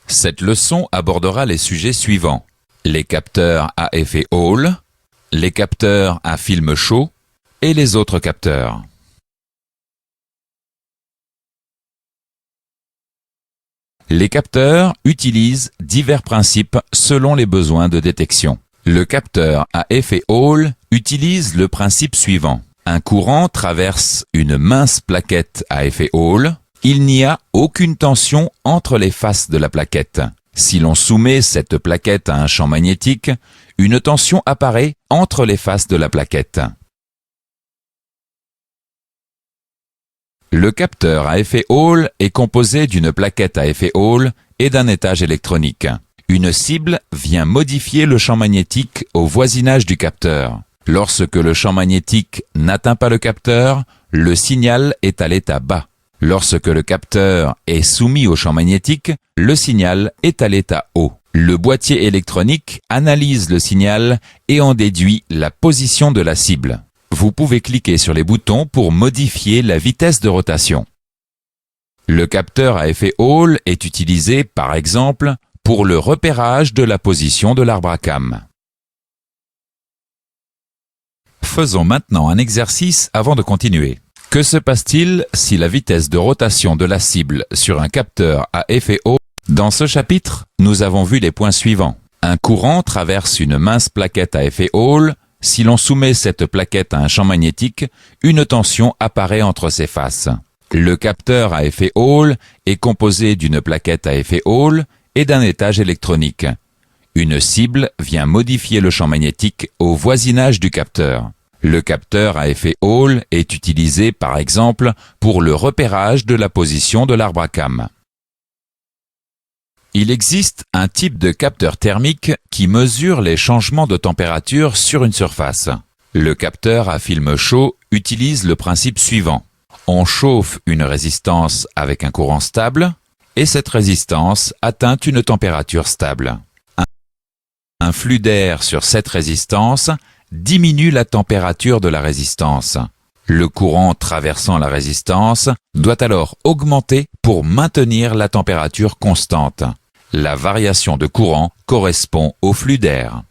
Cette leçon abordera les sujets suivants. Les capteurs à effet Hall, les capteurs à film chaud et les autres capteurs. Les capteurs utilisent divers principes selon les besoins de détection. Le capteur à effet Hall utilise le principe suivant. Un courant traverse une mince plaquette à effet Hall. Il n'y a aucune tension entre les faces de la plaquette. Si l'on soumet cette plaquette à un champ magnétique, une tension apparaît entre les faces de la plaquette. Le capteur à effet Hall est composé d'une plaquette à effet Hall et d'un étage électronique. Une cible vient modifier le champ magnétique au voisinage du capteur. Lorsque le champ magnétique n'atteint pas le capteur, le signal est à l'état bas. Lorsque le capteur est soumis au champ magnétique, le signal est à l'état haut. Le boîtier électronique analyse le signal et en déduit la position de la cible. Vous pouvez cliquer sur les boutons pour modifier la vitesse de rotation. Le capteur à effet Hall est utilisé, par exemple, pour le repérage de la position de l'arbre à cames. Faisons maintenant un exercice avant de continuer. Que se passe-t-il si la vitesse de rotation de la cible sur un capteur à effet Hall? Dans ce chapitre, nous avons vu les points suivants. Un courant traverse une mince plaquette à effet Hall. Si l'on soumet cette plaquette à un champ magnétique, une tension apparaît entre ses faces. Le capteur à effet Hall est composé d'une plaquette à effet Hall et d'un étage électronique. Une cible vient modifier le champ magnétique au voisinage du capteur. Le capteur à effet Hall est utilisé, par exemple, pour le repérage de la position de l'arbre à cames. Il existe un type de capteur thermique qui mesure les changements de température sur une surface. Le capteur à film chaud utilise le principe suivant. On chauffe une résistance avec un courant stable et cette résistance atteint une température stable. Un flux d'air sur cette résistance diminue la température de la résistance. Le courant traversant la résistance doit alors augmenter pour maintenir la température constante. La variation de courant correspond au flux d'air.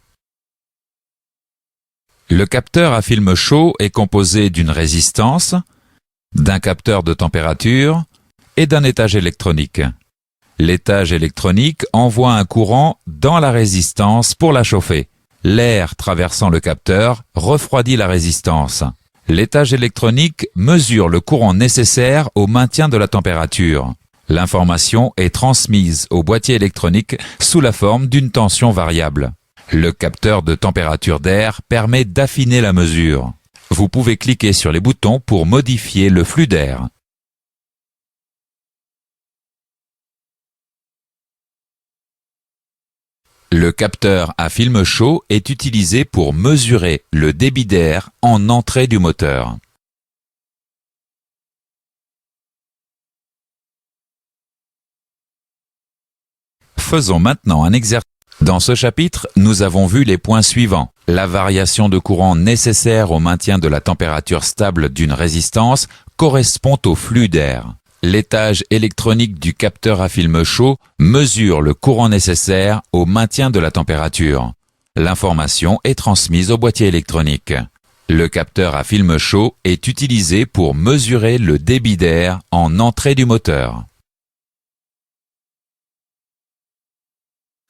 Le capteur à film chaud est composé d'une résistance, d'un capteur de température et d'un étage électronique. L'étage électronique envoie un courant dans la résistance pour la chauffer. L'air traversant le capteur refroidit la résistance. L'étage électronique mesure le courant nécessaire au maintien de la température. L'information est transmise au boîtier électronique sous la forme d'une tension variable. Le capteur de température d'air permet d'affiner la mesure. Vous pouvez cliquer sur les boutons pour modifier le flux d'air. Le capteur à film chaud est utilisé pour mesurer le débit d'air en entrée du moteur. Faisons maintenant un exercice. Dans ce chapitre, nous avons vu les points suivants. La variation de courant nécessaire au maintien de la température stable d'une résistance correspond au flux d'air. L'étage électronique du capteur à film chaud mesure le courant nécessaire au maintien de la température. L'information est transmise au boîtier électronique. Le capteur à film chaud est utilisé pour mesurer le débit d'air en entrée du moteur.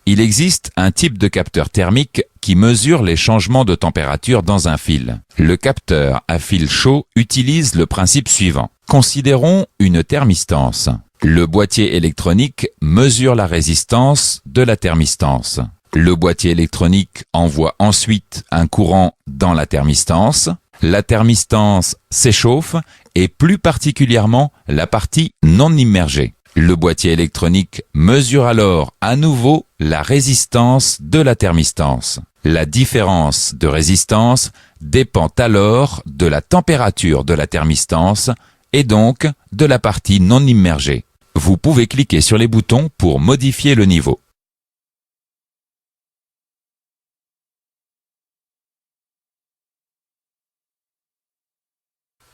Il existe un type de capteur thermique qui mesure les changements de température dans un fil. Le capteur à fil chaud utilise le principe suivant. Considérons une thermistance. Le boîtier électronique mesure la résistance de la thermistance. Le boîtier électronique envoie ensuite un courant dans la thermistance. La thermistance s'échauffe et plus particulièrement la partie non immergée. Le boîtier électronique mesure alors à nouveau la résistance de la thermistance. La différence de résistance dépend alors de la température de la thermistance et donc de la partie non immergée. Vous pouvez cliquer sur les boutons pour modifier le niveau.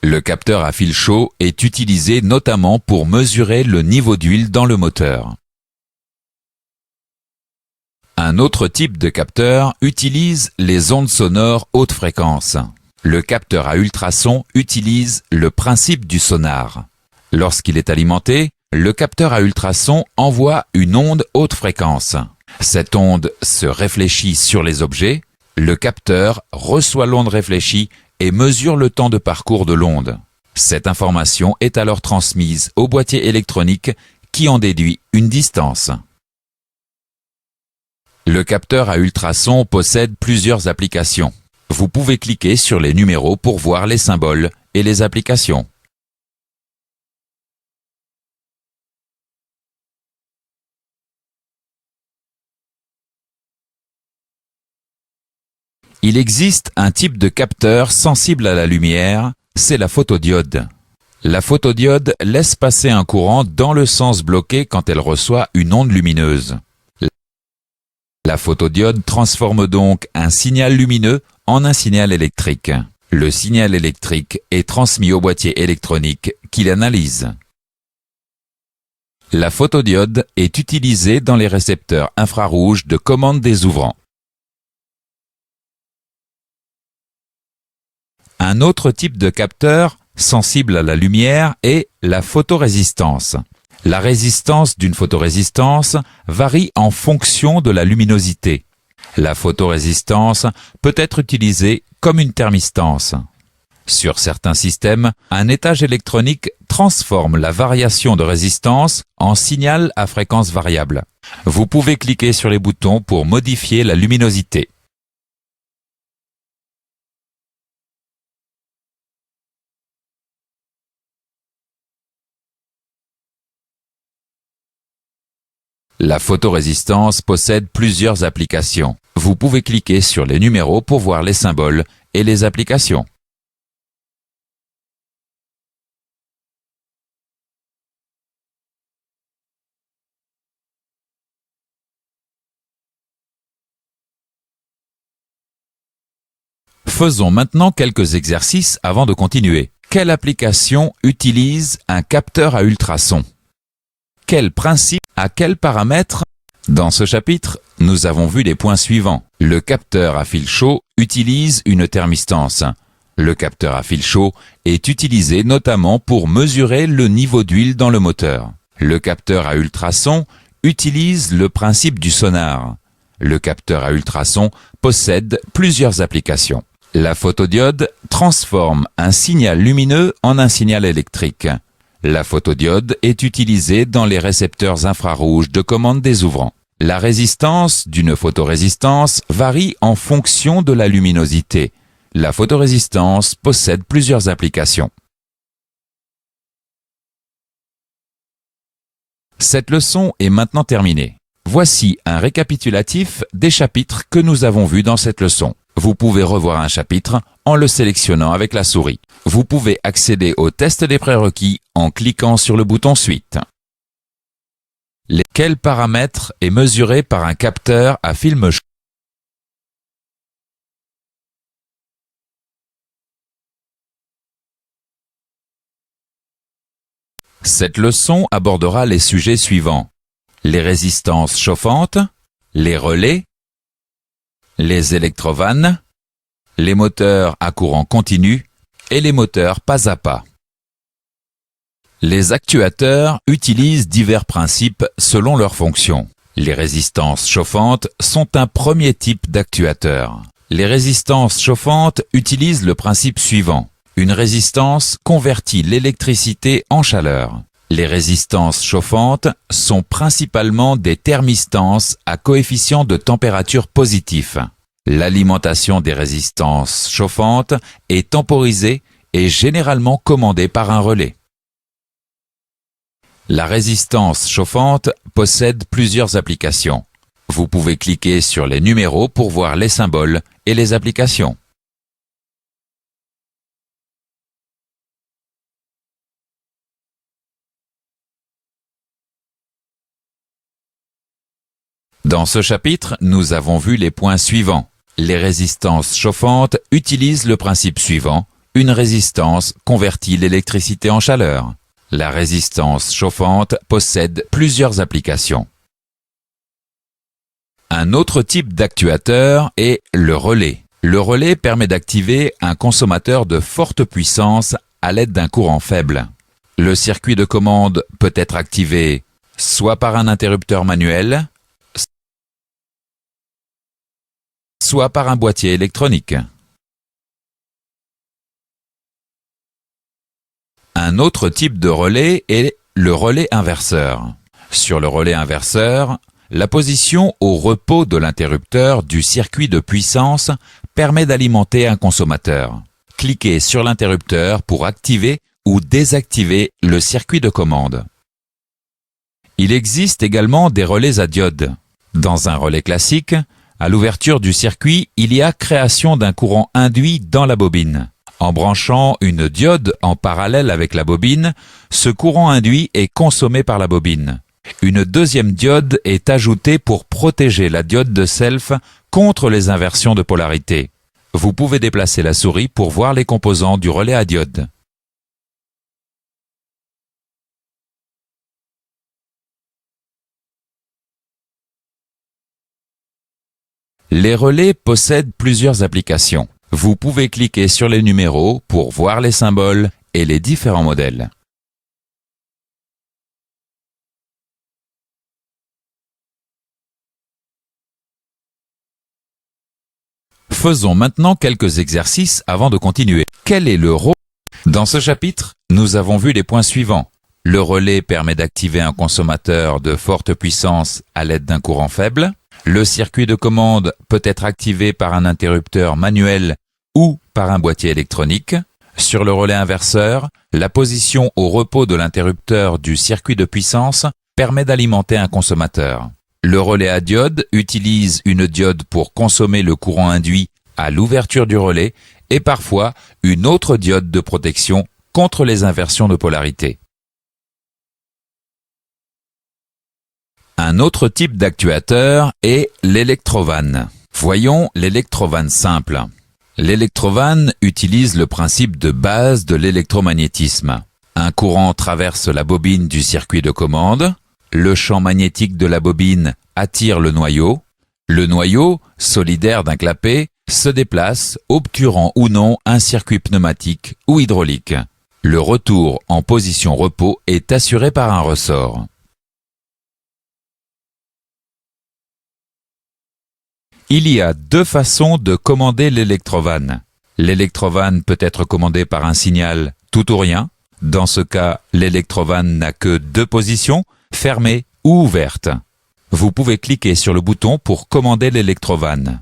Le capteur à fil chaud est utilisé notamment pour mesurer le niveau d'huile dans le moteur. Un autre type de capteur utilise les ondes sonores haute fréquence. Le capteur à ultrasons utilise le principe du sonar. Lorsqu'il est alimenté, le capteur à ultrasons envoie une onde haute fréquence. Cette onde se réfléchit sur les objets, le capteur reçoit l'onde réfléchie et mesure le temps de parcours de l'onde. Cette information est alors transmise au boîtier électronique qui en déduit une distance. Le capteur à ultrasons possède plusieurs applications. Vous pouvez cliquer sur les numéros pour voir les symboles et les applications. Il existe un type de capteur sensible à la lumière, c'est la photodiode. La photodiode laisse passer un courant dans le sens bloqué quand elle reçoit une onde lumineuse. La photodiode transforme donc un signal lumineux en un signal électrique. Le signal électrique est transmis au boîtier électronique qui l'analyse. La photodiode est utilisée dans les récepteurs infrarouges de commande des ouvrants. Un autre type de capteur sensible à la lumière est la photorésistance. La résistance d'une photorésistance varie en fonction de la luminosité. La photorésistance peut être utilisée comme une thermistance. Sur certains systèmes, un étage électronique transforme la variation de résistance en signal à fréquence variable. Vous pouvez cliquer sur les boutons pour modifier la luminosité. La photorésistance possède plusieurs applications. Vous pouvez cliquer sur les numéros pour voir les symboles et les applications. Faisons maintenant quelques exercices avant de continuer. Quelle application utilise un capteur à ultrasons? Quel principe, à quels paramètres? Dans ce chapitre, nous avons vu les points suivants. Le capteur à fil chaud utilise une thermistance. Le capteur à fil chaud est utilisé notamment pour mesurer le niveau d'huile dans le moteur. Le capteur à ultrasons utilise le principe du sonar. Le capteur à ultrasons possède plusieurs applications. La photodiode transforme un signal lumineux en un signal électrique. La photodiode est utilisée dans les récepteurs infrarouges de commande des ouvrants. La résistance d'une photorésistance varie en fonction de la luminosité. La photorésistance possède plusieurs applications. Cette leçon est maintenant terminée. Voici un récapitulatif des chapitres que nous avons vus dans cette leçon. Vous pouvez revoir un chapitre en le sélectionnant avec la souris. Vous pouvez accéder au test des prérequis en cliquant sur le bouton Suite. Quel paramètre est mesuré par un capteur à film chaud? Cette leçon abordera les sujets suivants: les résistances chauffantes, les relais, les électrovannes, les moteurs à courant continu et les moteurs pas à pas. Les actuateurs utilisent divers principes selon leur fonction. Les résistances chauffantes sont un premier type d'actuateur. Les résistances chauffantes utilisent le principe suivant. Une résistance convertit l'électricité en chaleur. Les résistances chauffantes sont principalement des thermistances à coefficient de température positif. L'alimentation des résistances chauffantes est temporisée et généralement commandée par un relais. La résistance chauffante possède plusieurs applications. Vous pouvez cliquer sur les numéros pour voir les symboles et les applications. Dans ce chapitre, nous avons vu les points suivants. Les résistances chauffantes utilisent le principe suivant. Une résistance convertit l'électricité en chaleur. La résistance chauffante possède plusieurs applications. Un autre type d'actuateur est le relais. Le relais permet d'activer un consommateur de forte puissance à l'aide d'un courant faible. Le circuit de commande peut être activé soit par un interrupteur manuel, soit par un boîtier électronique. Un autre type de relais est le relais inverseur. Sur le relais inverseur, la position au repos de l'interrupteur du circuit de puissance permet d'alimenter un consommateur. Cliquez sur l'interrupteur pour activer ou désactiver le circuit de commande. Il existe également des relais à diode. Dans un relais classique, à l'ouverture du circuit, il y a création d'un courant induit dans la bobine. En branchant une diode en parallèle avec la bobine, ce courant induit est consommé par la bobine. Une deuxième diode est ajoutée pour protéger la diode de self contre les inversions de polarité. Vous pouvez déplacer la souris pour voir les composants du relais à diode. Les relais possèdent plusieurs applications. Vous pouvez cliquer sur les numéros pour voir les symboles et les différents modèles. Faisons maintenant quelques exercices avant de continuer. Quel est le rôle? Dans ce chapitre, nous avons vu les points suivants. Le relais permet d'activer un consommateur de forte puissance à l'aide d'un courant faible. Le circuit de commande peut être activé par un interrupteur manuel ou par un boîtier électronique. Sur le relais inverseur, la position au repos de l'interrupteur du circuit de puissance permet d'alimenter un consommateur. Le relais à diode utilise une diode pour consommer le courant induit à l'ouverture du relais et parfois une autre diode de protection contre les inversions de polarité. Un autre type d'actuateur est l'électrovanne. Voyons l'électrovanne simple. L'électrovanne utilise le principe de base de l'électromagnétisme. Un courant traverse la bobine du circuit de commande. Le champ magnétique de la bobine attire le noyau. Le noyau, solidaire d'un clapet, se déplace, obturant ou non un circuit pneumatique ou hydraulique. Le retour en position repos est assuré par un ressort. Il y a deux façons de commander l'électrovanne. L'électrovanne peut être commandée par un signal tout ou rien. Dans ce cas, l'électrovanne n'a que deux positions, fermée ou ouverte. Vous pouvez cliquer sur le bouton pour commander l'électrovanne.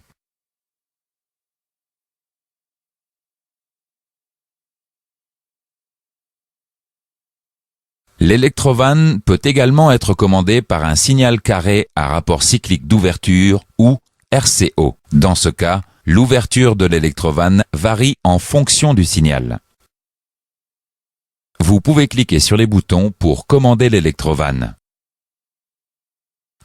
L'électrovanne peut également être commandée par un signal carré à rapport cyclique d'ouverture ou RCO. Dans ce cas, l'ouverture de l'électrovanne varie en fonction du signal. Vous pouvez cliquer sur les boutons pour commander l'électrovanne.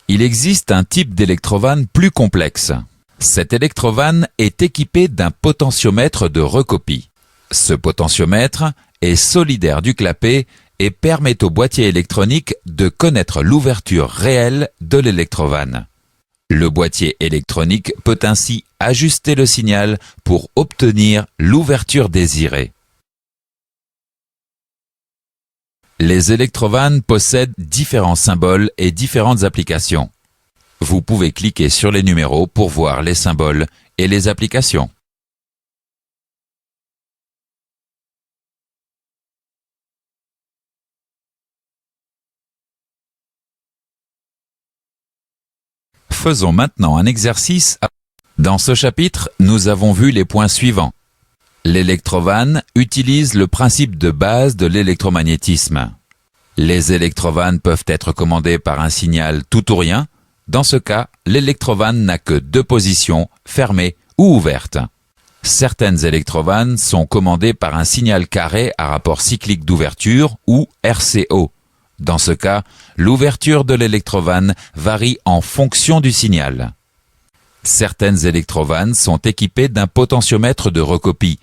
Il existe un type d'électrovanne plus complexe. Cette électrovanne est équipée d'un potentiomètre de recopie. Ce potentiomètre est solidaire du clapet et permet au boîtier électronique de connaître l'ouverture réelle de l'électrovanne. Le boîtier électronique peut ainsi ajuster le signal pour obtenir l'ouverture désirée. Les électrovannes possèdent différents symboles et différentes applications. Vous pouvez cliquer sur les numéros pour voir les symboles et les applications. Faisons maintenant un exercice. Dans ce chapitre, nous avons vu les points suivants. L'électrovanne utilise le principe de base de l'électromagnétisme. Les électrovannes peuvent être commandées par un signal tout ou rien. Dans ce cas, l'électrovanne n'a que deux positions, fermée ou ouverte. Certaines électrovannes sont commandées par un signal carré à rapport cyclique d'ouverture ou RCO. Dans ce cas, l'ouverture de l'électrovanne varie en fonction du signal. Certaines électrovannes sont équipées d'un potentiomètre de recopie.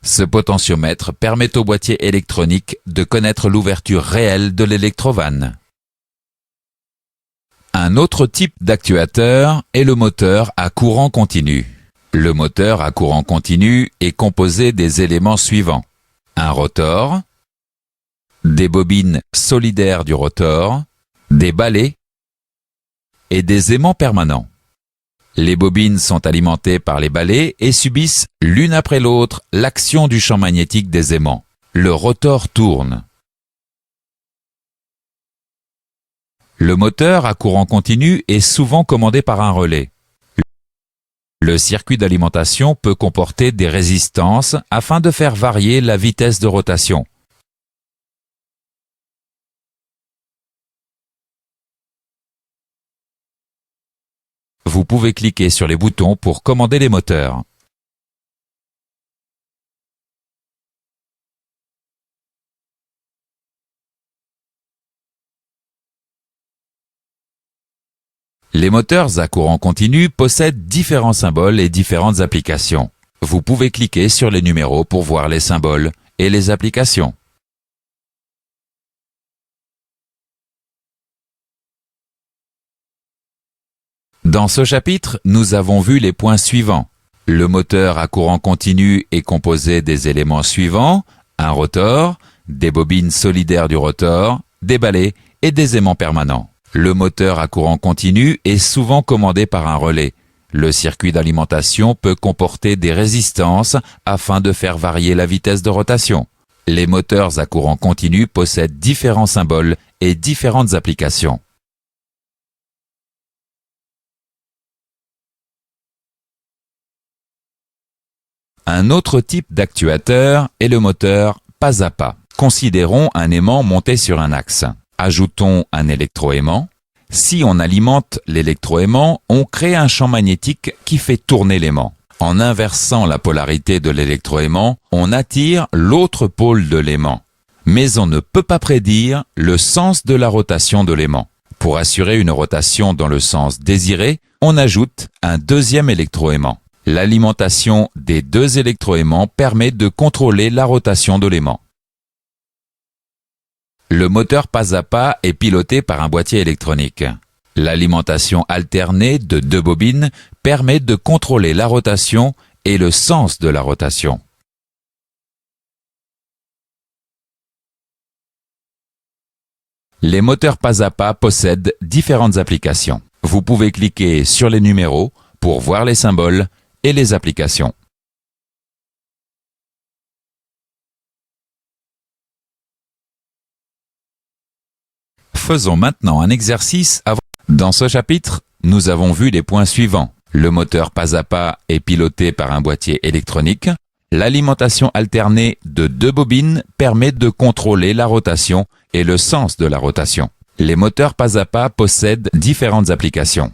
Ce potentiomètre permet au boîtier électronique de connaître l'ouverture réelle de l'électrovanne. Un autre type d'actuateur est le moteur à courant continu. Le moteur à courant continu est composé des éléments suivants. Un rotor, des bobines solidaires du rotor, des balais et des aimants permanents. Les bobines sont alimentées par les balais et subissent l'une après l'autre l'action du champ magnétique des aimants. Le rotor tourne. Le moteur à courant continu est souvent commandé par un relais. Le circuit d'alimentation peut comporter des résistances afin de faire varier la vitesse de rotation. Vous pouvez cliquer sur les boutons pour commander les moteurs. Les moteurs à courant continu possèdent différents symboles et différentes applications. Vous pouvez cliquer sur les numéros pour voir les symboles et les applications. Dans ce chapitre, nous avons vu les points suivants. Le moteur à courant continu est composé des éléments suivants, un rotor, des bobines solidaires du rotor, des balais et des aimants permanents. Le moteur à courant continu est souvent commandé par un relais. Le circuit d'alimentation peut comporter des résistances afin de faire varier la vitesse de rotation. Les moteurs à courant continu possèdent différents symboles et différentes applications. Un autre type d'actuateur est le moteur pas à pas. Considérons un aimant monté sur un axe. Ajoutons un électroaimant. Si on alimente l'électroaimant, on crée un champ magnétique qui fait tourner l'aimant. En inversant la polarité de l'électroaimant, on attire l'autre pôle de l'aimant. Mais on ne peut pas prédire le sens de la rotation de l'aimant. Pour assurer une rotation dans le sens désiré, on ajoute un deuxième électroaimant. L'alimentation des deux électroaimants permet de contrôler la rotation de l'aimant. Le moteur pas à pas est piloté par un boîtier électronique. L'alimentation alternée de deux bobines permet de contrôler la rotation et le sens de la rotation. Les moteurs pas à pas possèdent différentes applications. Vous pouvez cliquer sur les numéros pour voir les symboles et les applications. Faisons maintenant un exercice avant. Dans ce chapitre, nous avons vu les points suivants. Le moteur pas à pas est piloté par un boîtier électronique. L'alimentation alternée de deux bobines permet de contrôler la rotation et le sens de la rotation. Les moteurs pas à pas possèdent différentes applications.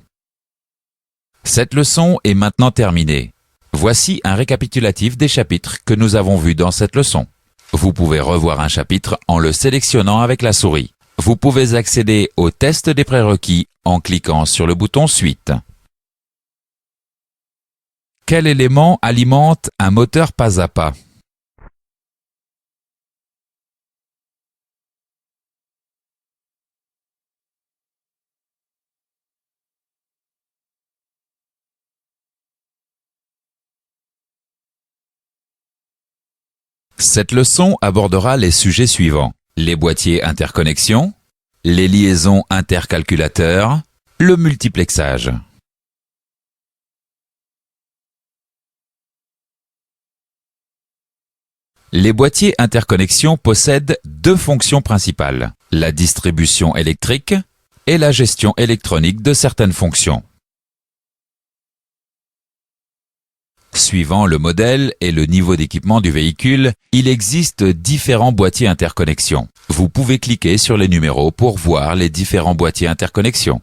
Cette leçon est maintenant terminée. Voici un récapitulatif des chapitres que nous avons vus dans cette leçon. Vous pouvez revoir un chapitre en le sélectionnant avec la souris. Vous pouvez accéder au test des prérequis en cliquant sur le bouton Suite. Quel élément alimente un moteur pas à pas? Cette leçon abordera les sujets suivants. Les boîtiers interconnexion, les liaisons intercalculateurs, le multiplexage. Les boîtiers interconnexion possèdent deux fonctions principales, la distribution électrique et la gestion électronique de certaines fonctions. Suivant le modèle et le niveau d'équipement du véhicule, il existe différents boîtiers interconnexion. Vous pouvez cliquer sur les numéros pour voir les différents boîtiers interconnexion.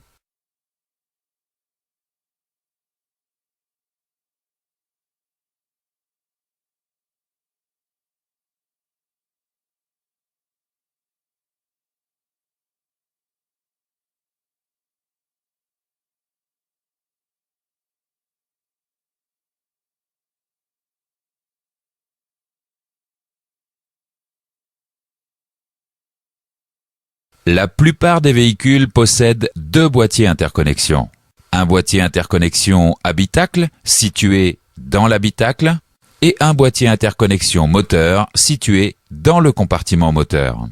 La plupart des véhicules possèdent deux boîtiers interconnexion. Un boîtier interconnexion habitacle situé dans l'habitacle et un boîtier interconnexion moteur situé dans le compartiment moteur.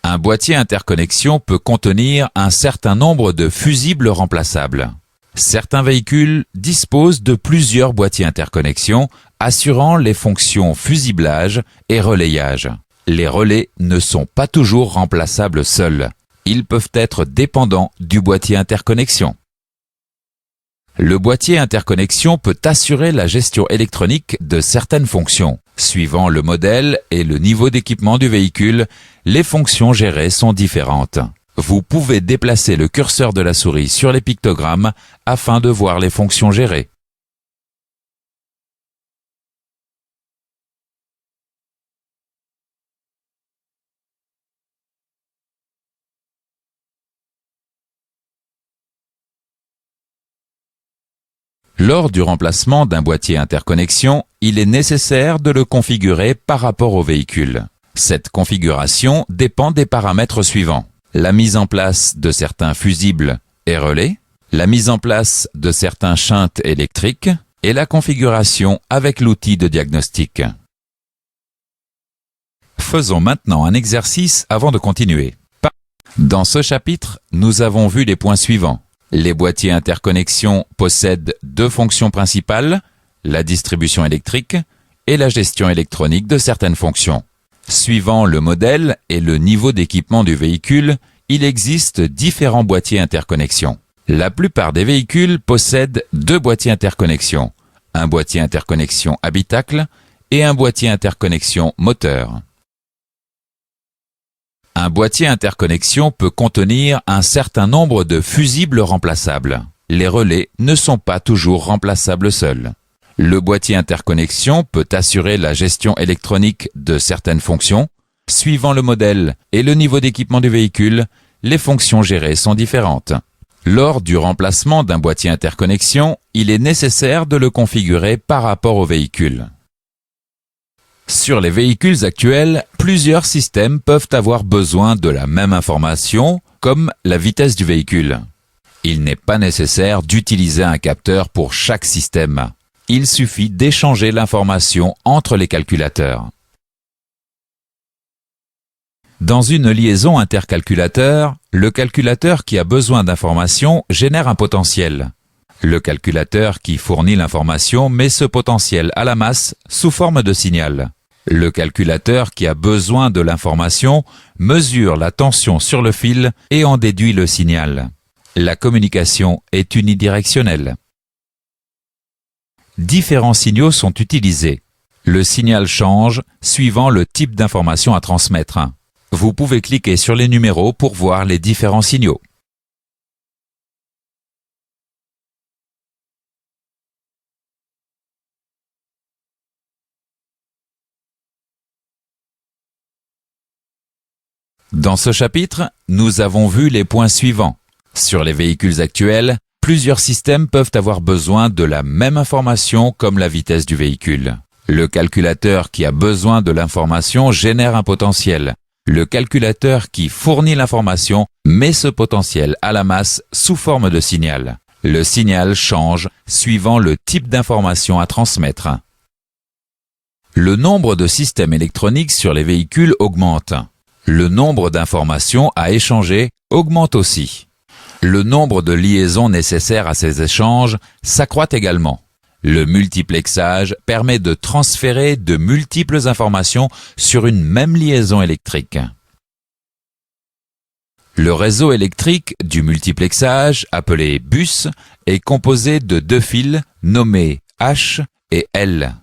Un boîtier interconnexion peut contenir un certain nombre de fusibles remplaçables. Certains véhicules disposent de plusieurs boîtiers interconnexion assurant les fonctions fusiblage et relayage. Les relais ne sont pas toujours remplaçables seuls. Ils peuvent être dépendants du boîtier interconnexion. Le boîtier interconnexion peut assurer la gestion électronique de certaines fonctions. Suivant le modèle et le niveau d'équipement du véhicule, les fonctions gérées sont différentes. Vous pouvez déplacer le curseur de la souris sur les pictogrammes afin de voir les fonctions gérées. Lors du remplacement d'un boîtier interconnexion, il est nécessaire de le configurer par rapport au véhicule. Cette configuration dépend des paramètres suivants. La mise en place de certains fusibles et relais, la mise en place de certains shunts électriques et la configuration avec l'outil de diagnostic. Faisons maintenant un exercice avant de continuer. Dans ce chapitre, nous avons vu les points suivants. Les boîtiers interconnexion possèdent deux fonctions principales, la distribution électrique et la gestion électronique de certaines fonctions. Suivant le modèle et le niveau d'équipement du véhicule, il existe différents boîtiers interconnexion. La plupart des véhicules possèdent deux boîtiers interconnexion, un boîtier interconnexion habitacle et un boîtier interconnexion moteur. Un boîtier interconnexion peut contenir un certain nombre de fusibles remplaçables. Les relais ne sont pas toujours remplaçables seuls. Le boîtier interconnexion peut assurer la gestion électronique de certaines fonctions. Suivant le modèle et le niveau d'équipement du véhicule, les fonctions gérées sont différentes. Lors du remplacement d'un boîtier interconnexion, il est nécessaire de le configurer par rapport au véhicule. Sur les véhicules actuels, plusieurs systèmes peuvent avoir besoin de la même information, comme la vitesse du véhicule. Il n'est pas nécessaire d'utiliser un capteur pour chaque système. Il suffit d'échanger l'information entre les calculateurs. Dans une liaison intercalculateur, le calculateur qui a besoin d'informations génère un potentiel. Le calculateur qui fournit l'information met ce potentiel à la masse sous forme de signal. Le calculateur qui a besoin de l'information mesure la tension sur le fil et en déduit le signal. La communication est unidirectionnelle. Différents signaux sont utilisés. Le signal change suivant le type d'information à transmettre. Vous pouvez cliquer sur les numéros pour voir les différents signaux. Dans ce chapitre, nous avons vu les points suivants. Sur les véhicules actuels, plusieurs systèmes peuvent avoir besoin de la même information comme la vitesse du véhicule. Le calculateur qui a besoin de l'information génère un potentiel. Le calculateur qui fournit l'information met ce potentiel à la masse sous forme de signal. Le signal change suivant le type d'information à transmettre. Le nombre de systèmes électroniques sur les véhicules augmente. Le nombre d'informations à échanger augmente aussi. Le nombre de liaisons nécessaires à ces échanges s'accroît également. Le multiplexage permet de transférer de multiples informations sur une même liaison électrique. Le réseau électrique du multiplexage, appelé bus, est composé de deux fils nommés H et L.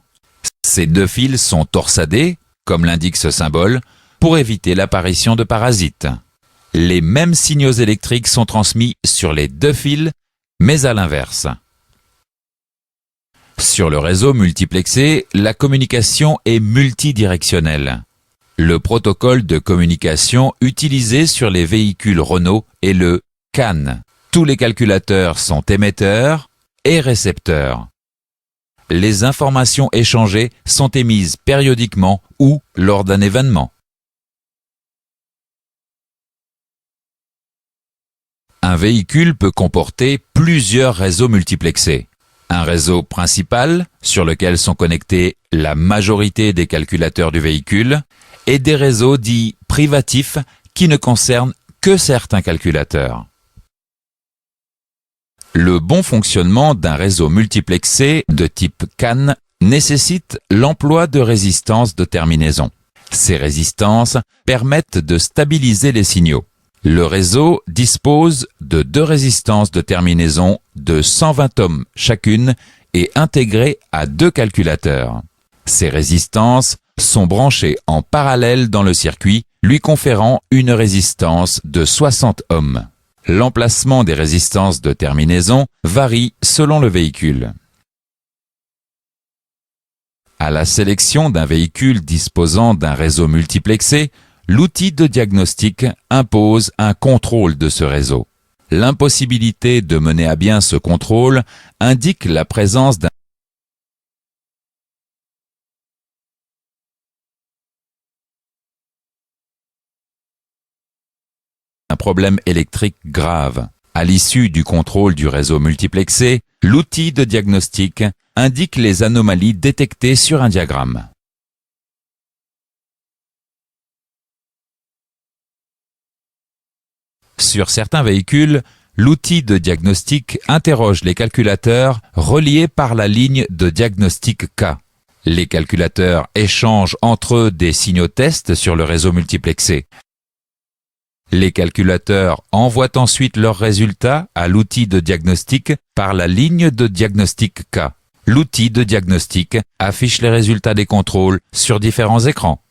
Ces deux fils sont torsadés, comme l'indique ce symbole, pour éviter l'apparition de parasites. Les mêmes signaux électriques sont transmis sur les deux fils, mais à l'inverse. Sur le réseau multiplexé, la communication est multidirectionnelle. Le protocole de communication utilisé sur les véhicules Renault est le CAN. Tous les calculateurs sont émetteurs et récepteurs. Les informations échangées sont émises périodiquement ou lors d'un événement. Un véhicule peut comporter plusieurs réseaux multiplexés. Un réseau principal, sur lequel sont connectés la majorité des calculateurs du véhicule, et des réseaux dits privatifs qui ne concernent que certains calculateurs. Le bon fonctionnement d'un réseau multiplexé de type CAN nécessite l'emploi de résistances de terminaison. Ces résistances permettent de stabiliser les signaux. Le réseau dispose de deux résistances de terminaison de 120 ohms chacune et intégrées à deux calculateurs. Ces résistances sont branchées en parallèle dans le circuit, lui conférant une résistance de 60 ohms. L'emplacement des résistances de terminaison varie selon le véhicule. À la sélection d'un véhicule disposant d'un réseau multiplexé, l'outil de diagnostic impose un contrôle de ce réseau. L'impossibilité de mener à bien ce contrôle indique la présence d'un problème électrique grave. À l'issue du contrôle du réseau multiplexé, l'outil de diagnostic indique les anomalies détectées sur un diagramme. Sur certains véhicules, l'outil de diagnostic interroge les calculateurs reliés par la ligne de diagnostic K. Les calculateurs échangent entre eux des signaux tests sur le réseau multiplexé. Les calculateurs envoient ensuite leurs résultats à l'outil de diagnostic par la ligne de diagnostic K. L'outil de diagnostic affiche les résultats des contrôles sur différents écrans.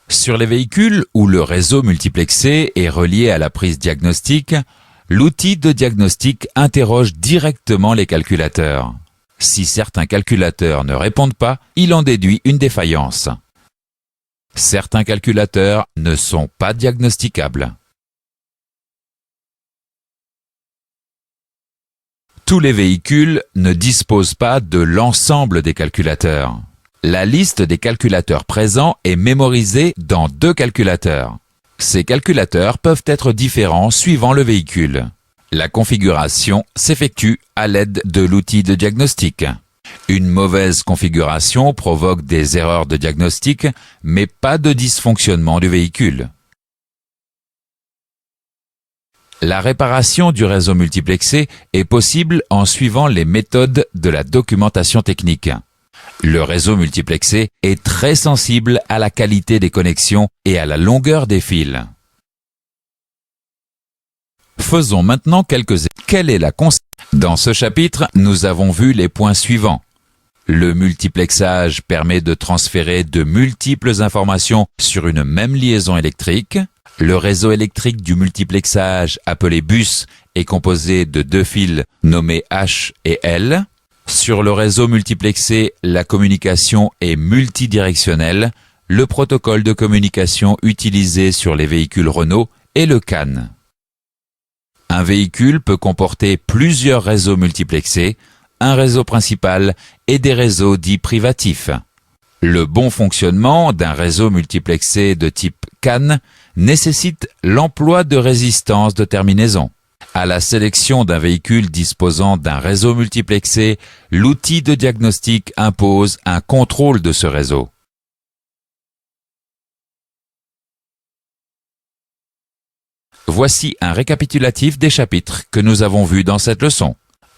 Sur les véhicules où le réseau multiplexé est relié à la prise diagnostic, l'outil de diagnostic interroge directement les calculateurs. Si certains calculateurs ne répondent pas, il en déduit une défaillance. Certains calculateurs ne sont pas diagnosticables. Tous les véhicules ne disposent pas de l'ensemble des calculateurs. La liste des calculateurs présents est mémorisée dans deux calculateurs. Ces calculateurs peuvent être différents suivant le véhicule. La configuration s'effectue à l'aide de l'outil de diagnostic. Une mauvaise configuration provoque des erreurs de diagnostic, mais pas de dysfonctionnement du véhicule. La réparation du réseau multiplexé est possible en suivant les méthodes de la documentation technique. Le réseau multiplexé est très sensible à la qualité des connexions et à la longueur des fils. Faisons maintenant Quelle est la conséquence? Dans ce chapitre, nous avons vu les points suivants. Le multiplexage permet de transférer de multiples informations sur une même liaison électrique. Le réseau électrique du multiplexage, appelé bus, est composé de deux fils nommés H et L. Sur le réseau multiplexé, la communication est multidirectionnelle. Le protocole de communication utilisé sur les véhicules Renault est le CAN. Un véhicule peut comporter plusieurs réseaux multiplexés, un réseau principal et des réseaux dits privatifs. Le bon fonctionnement d'un réseau multiplexé de type CAN nécessite l'emploi de résistances de terminaison. À la sélection d'un véhicule disposant d'un réseau multiplexé, l'outil de diagnostic impose un contrôle de ce réseau. Voici un récapitulatif des chapitres que nous avons vus dans cette leçon.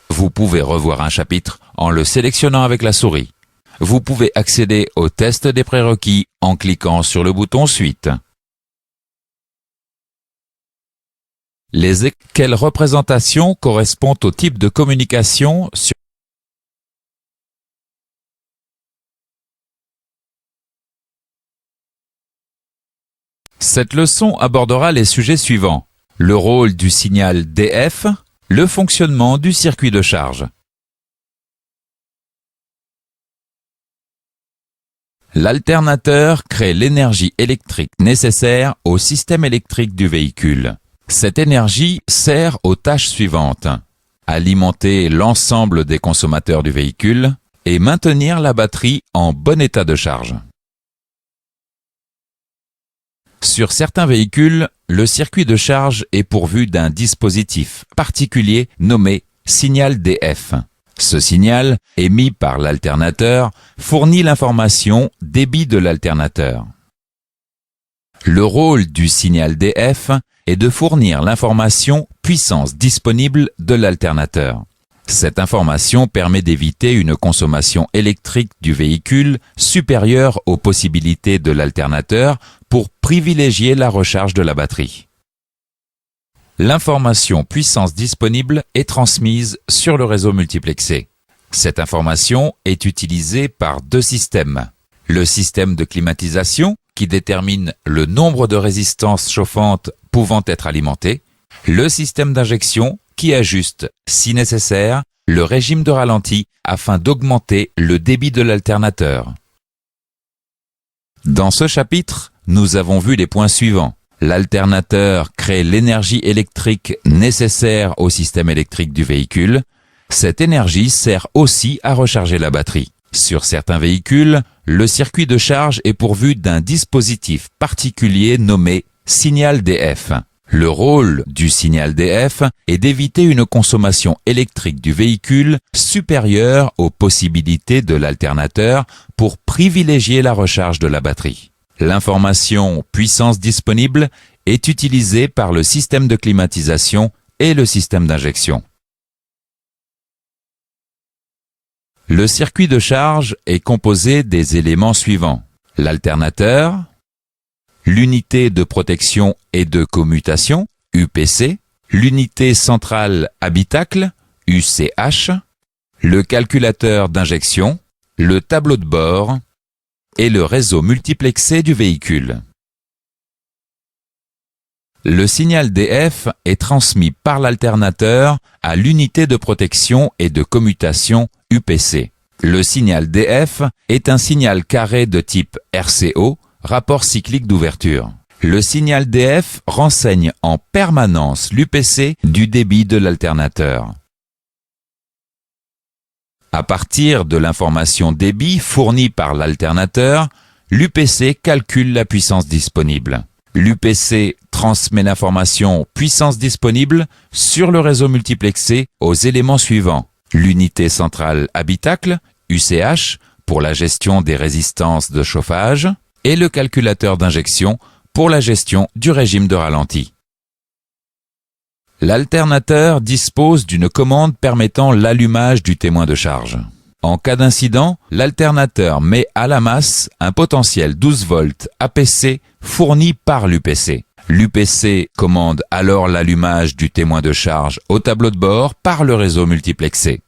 Vous pouvez revoir un chapitre en le sélectionnant avec la souris. Vous pouvez accéder au test des prérequis en cliquant sur le bouton Suite. Quelle représentation correspond au type de communication sur Cette leçon abordera les sujets suivants. Le rôle du signal DF, le fonctionnement du circuit de charge. L'alternateur crée l'énergie électrique nécessaire au système électrique du véhicule. Cette énergie sert aux tâches suivantes. Alimenter l'ensemble des consommateurs du véhicule et maintenir la batterie en bon état de charge. Sur certains véhicules, le circuit de charge est pourvu d'un dispositif particulier nommé signal DF. Ce signal, émis par l'alternateur, fournit l'information débit de l'alternateur. Le rôle du signal DF est de fournir l'information puissance disponible de l'alternateur. Cette information permet d'éviter une consommation électrique du véhicule supérieure aux possibilités de l'alternateur pour privilégier la recharge de la batterie. L'information puissance disponible est transmise sur le réseau multiplexé. Cette information est utilisée par deux systèmes. Le système de climatisation, qui détermine le nombre de résistances chauffantes pouvant être alimentées. Le système d'injection, qui ajuste, si nécessaire, le régime de ralenti afin d'augmenter le débit de l'alternateur. Dans ce chapitre, nous avons vu les points suivants. L'alternateur crée l'énergie électrique nécessaire au système électrique du véhicule. Cette énergie sert aussi à recharger la batterie. Sur certains véhicules, le circuit de charge est pourvu d'un dispositif particulier nommé signal DF. Le rôle du signal DF est d'éviter une consommation électrique du véhicule supérieure aux possibilités de l'alternateur pour privilégier la recharge de la batterie. L'information puissance disponible est utilisée par le système de climatisation et le système d'injection. Le circuit de charge est composé des éléments suivants. L'alternateur, l'unité de protection et de commutation, UPC, l'unité centrale habitacle, UCH, le calculateur d'injection, le tableau de bord et le réseau multiplexé du véhicule. Le signal DF est transmis par l'alternateur à l'unité de protection et de commutation UPC. Le signal DF est un signal carré de type RCO, rapport cyclique d'ouverture. Le signal DF renseigne en permanence l'UPC du débit de l'alternateur. À partir de l'information débit fournie par l'alternateur, l'UPC calcule la puissance disponible. L'UPC transmet l'information puissance disponible sur le réseau multiplexé aux éléments suivants. L'unité centrale habitacle, UCH, pour la gestion des résistances de chauffage, et le calculateur d'injection pour la gestion du régime de ralenti. L'alternateur dispose d'une commande permettant l'allumage du témoin de charge. En cas d'incident, l'alternateur met à la masse un potentiel 12 volts APC fourni par l'UPC. L'UPC commande alors l'allumage du témoin de charge au tableau de bord par le réseau multiplexé.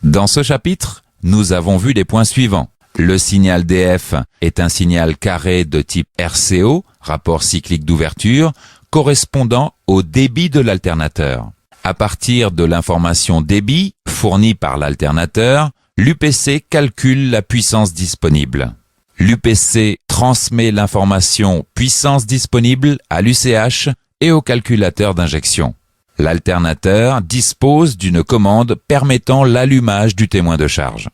Dans ce chapitre, nous avons vu les points suivants. Le signal DF est un signal carré de type RCO, rapport cyclique d'ouverture, correspondant au débit de l'alternateur. À partir de l'information débit fournie par l'alternateur, l'UPC calcule la puissance disponible. L'UPC transmet l'information puissance disponible à l'UCH et au calculateur d'injection. L'alternateur dispose d'une commande permettant l'allumage du témoin de charge.